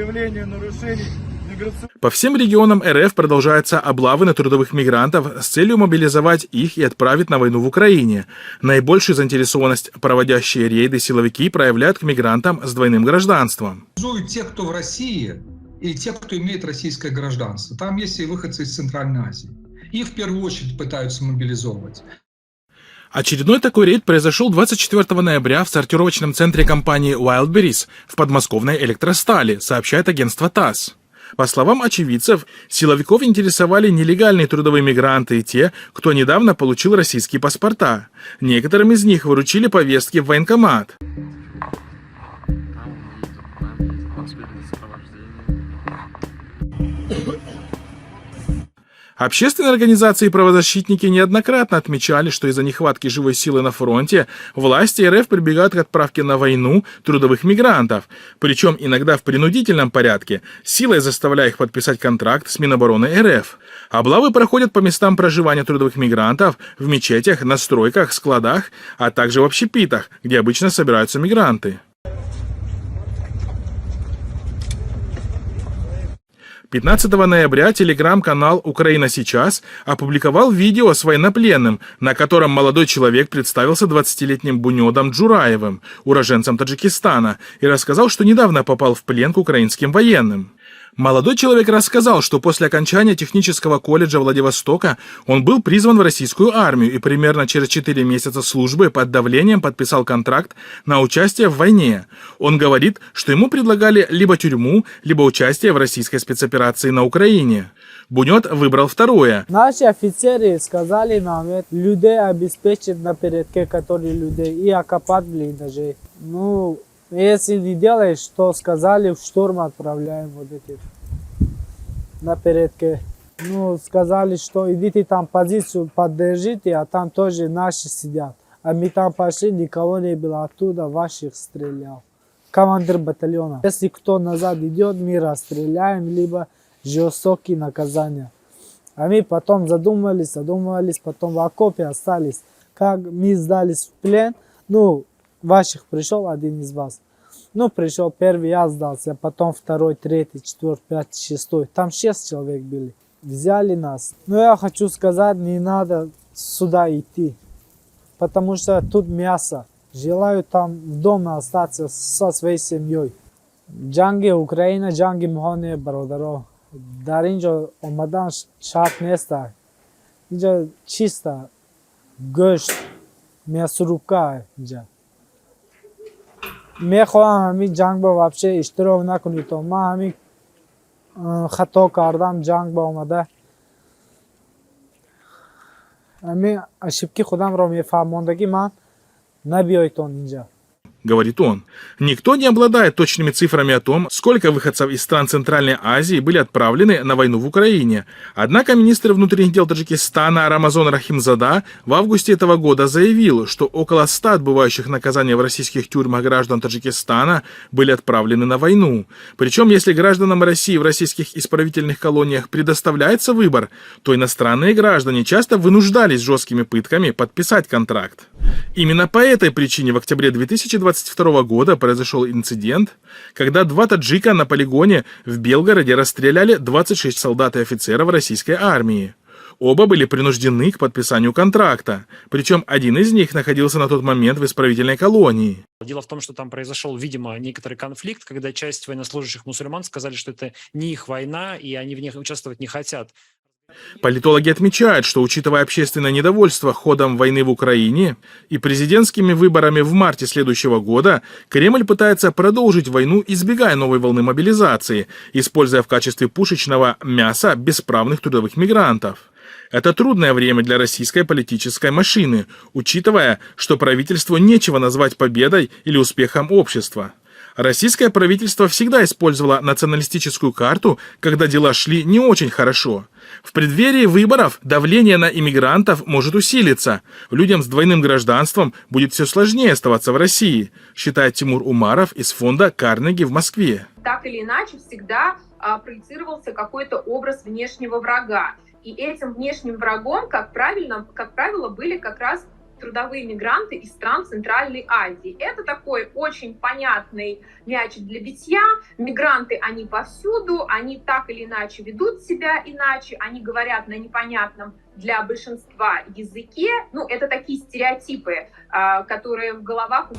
выявлению нарушений миграционных. По всем регионам РФ продолжаются облавы на трудовых мигрантов с целью мобилизовать их и отправить на войну в Украине. Наибольшую заинтересованность проводящие рейды силовики проявляют к мигрантам с двойным гражданством. Те, кто в России, и те, кто имеет российское гражданство. Там есть и выходцы из Центральной Азии. Их в первую очередь пытаются мобилизовывать. Очередной такой рейд произошел 24 ноября в сортировочном центре компании Wildberries в подмосковной Электростали, сообщает агентство ТАСС. По словам очевидцев, силовиков интересовали нелегальные трудовые мигранты и те, кто недавно получил российские паспорта. Некоторым из них выручили повестки в военкомат. Общественные организации и правозащитники неоднократно отмечали, что из-за нехватки живой силы на фронте власти РФ прибегают к отправке на войну трудовых мигрантов, причем иногда в принудительном порядке, силой заставляя их подписать контракт с Минобороны РФ. Облавы проходят по местам проживания трудовых мигрантов, в мечетях, на стройках, складах, а также в общепитах, где обычно собираются мигранты. 15 ноября телеграм-канал «Украина сейчас» опубликовал видео с военнопленным, на котором молодой человек представился 20-летним Бунёдом Джураевым, уроженцем Таджикистана, и рассказал, что недавно попал в плен к украинским военным. Молодой человек рассказал, что после окончания технического колледжа Владивостока он был призван в российскую армию и примерно через 4 месяца службы под давлением подписал контракт на участие в войне. Он говорит, что ему предлагали либо тюрьму, либо участие в российской спецоперации на Украине. Бунёд выбрал второе. Наши офицеры сказали нам, людей обеспечить на передке, которые людей, и окопать блиндажи. Если не делаешь, что сказали, в штурм отправляем вот эти на передке. Сказали, что идите там позицию поддержите, а там тоже наши сидят. А мы там пошли, никого не было, оттуда ваших стрелял. Командир батальона. Если кто назад идет, мы расстреляем, либо жестокие наказания. А мы потом задумались, потом в окопе остались. Как мы сдались в плен, ваших пришел один из вас. Пришел первый, я сдался, потом второй, третий, четвертый, пятый, шестой. Там 6 человек были. Взяли нас. Я хочу сказать, не надо сюда идти. Потому что тут мясо. Желаю там в доме остаться со своей семьей. Джанги Украина, джанги мухоне бародаро. Даринджо омадан шат места. Инджа чисто гошт, мясорубка. میخواهم همین جنگ با вообще اشتراک نکنید من همین خطا کردم جنگ با اومده همین اشتباهی خودم رو میفهموندگی من نبیایید اینجا. Говорит он. Никто не обладает точными цифрами о том, сколько выходцев из стран Центральной Азии были отправлены на войну в Украине. Однако министр внутренних дел Таджикистана Рамазон Рахимзада в августе этого года заявил, что около 100 отбывающих наказания в российских тюрьмах граждан Таджикистана были отправлены на войну. Причем, если гражданам России в российских исправительных колониях предоставляется выбор, то иностранные граждане часто вынуждались жесткими пытками подписать контракт. Именно по этой причине в октябре 2022 года произошел инцидент, когда 2 таджика на полигоне в Белгороде расстреляли 26 солдат и офицеров российской армии. Оба были принуждены к подписанию контракта, причем один из них находился на тот момент в исправительной колонии. Дело в том, что там произошел, видимо, некоторый конфликт, когда часть военнослужащих мусульман сказали, что это не их война, и они в ней участвовать не хотят. Политологи отмечают, что, учитывая общественное недовольство ходом войны в Украине и президентскими выборами в марте следующего года, Кремль пытается продолжить войну, избегая новой волны мобилизации, используя в качестве пушечного мяса бесправных трудовых мигрантов. Это трудное время для российской политической машины, учитывая, что правительству нечего назвать победой или успехом общества. Российское правительство всегда использовало националистическую карту, когда дела шли не очень хорошо. В преддверии выборов давление на иммигрантов может усилиться. Людям с двойным гражданством будет все сложнее оставаться в России, считает Тимур Умаров из фонда Карнеги в Москве. Так или иначе, всегда проецировался какой-то образ внешнего врага. И этим внешним врагом, как правило, были как раз трудовые мигранты из стран Центральной Азии. Это такой очень понятный мячик для битья. Мигранты, они повсюду, они так или иначе ведут себя иначе, они говорят на непонятном для большинства языке. Ну, это такие стереотипы, которые в головах у